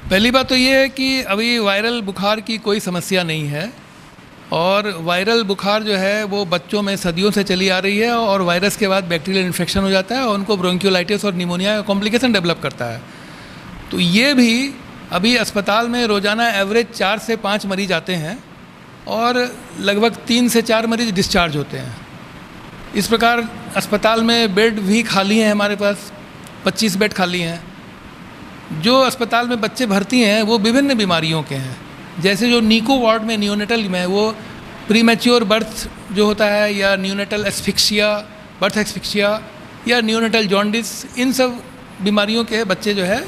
पहली बात तो ये है कि अभी वायरल बुखार की कोई समस्या नहीं है और वायरल बुखार जो है वो बच्चों में सदियों से चली आ रही है और वायरस के बाद बैक्टीरियल इन्फेक्शन हो जाता है और उनको ब्रोंकियोलाइटिस और निमोनिया का कॉम्प्लिकेशन डेवलप करता है। तो ये भी अभी अस्पताल में रोज़ाना एवरेज 4 से 5 मरीज आते हैं और लगभग 3 से 4 मरीज डिस्चार्ज होते हैं। इस प्रकार अस्पताल में बेड भी खाली हैं, हमारे पास 25 बेड खाली हैं। जो अस्पताल में बच्चे भर्ती हैं वो विभिन्न बीमारियों के हैं, जैसे जो नीको वार्ड में नियोनेटल में वो प्रीमैच्योर बर्थ जो होता है या नियोनेटल एस्फिक्सिया, बर्थ एस्फिक्सिया या नियोनेटल जॉन्डिस, इन सब बीमारियों के बच्चे जो है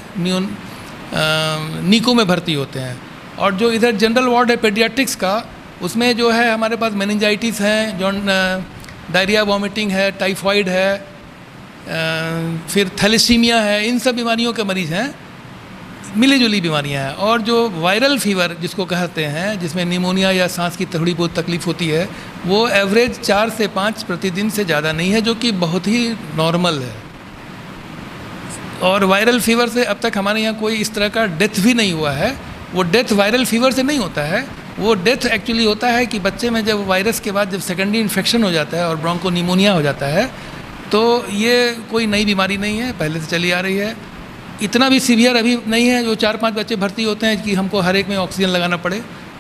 नीको में भर्ती होते हैं। और जो इधर जनरल वार्ड है पेडियाट्रिक्स का, उसमें जो है हमारे पास मेनिंजाइटिस है, जो डायरिया वॉमिटिंग है, टाइफाइड है, फिर थैलेसीमिया है, इन सब बीमारियों के मरीज़ हैं, मिली जुली बीमारियां हैं। और जो वायरल फीवर जिसको कहते हैं, जिसमें निमोनिया या सांस की थोड़ी बहुत तकलीफ होती है, वो एवरेज 4 से 5 प्रतिदिन से ज़्यादा नहीं है, जो कि बहुत ही नॉर्मल है। और वायरल फीवर से अब तक हमारे यहाँ कोई इस तरह का डेथ भी नहीं हुआ है। वो डेथ वायरल फीवर से नहीं होता है, वो डेथ एक्चुअली होता है कि बच्चे में जब वायरस के बाद जब सेकेंडरी इन्फेक्शन हो जाता है और ब्रोंकोनिमोनिया हो जाता है, तो ये कोई नई बीमारी नहीं है, पहले से चली आ रही है। इतना भी सीवियर अभी नहीं है जो 4-5 बच्चे भर्ती होते हैं कि हमको हर एक में ऑक्सीजन लगाना पड़े,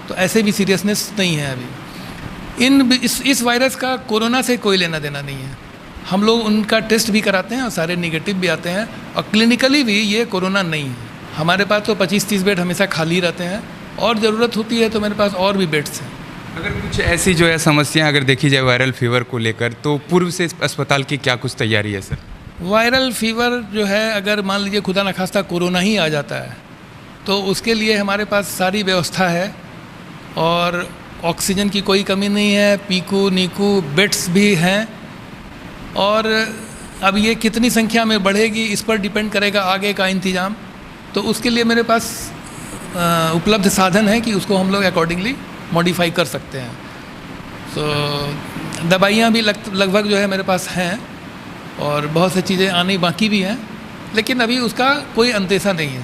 तो ऐसे भी सीरियसनेस नहीं है अभी। इस वायरस का कोरोना से कोई लेना देना नहीं है। हम लोग उनका टेस्ट भी कराते हैं और सारे निगेटिव भी आते हैं, और क्लिनिकली भी ये कोरोना नहीं है। हमारे पास तो 25-30 बेड हमेशा खाली रहते हैं और ज़रूरत होती है तो मेरे पास और भी बेड्स हैं। अगर कुछ ऐसी जो है समस्याएं अगर देखी जाए वायरल फीवर को लेकर, तो पूर्व से अस्पताल की क्या कुछ तैयारी है सर? वायरल फीवर जो है, अगर मान लीजिए खुदा न खास्ता कोरोना ही आ जाता है, तो उसके लिए हमारे पास सारी व्यवस्था है और ऑक्सीजन की कोई कमी नहीं है, पीकू नीकू बेड्स भी हैं। और अब ये कितनी संख्या में बढ़ेगी इस पर डिपेंड करेगा आगे का इंतज़ाम, तो उसके लिए मेरे पास उपलब्ध साधन है कि उसको हम लोग अकॉर्डिंगली मॉडिफाई कर सकते हैं। तो दवाइयाँ भी लगभग जो है मेरे पास हैं और बहुत सी चीज़ें आनी बाकी भी हैं, लेकिन अभी उसका कोई अंदेशा नहीं है।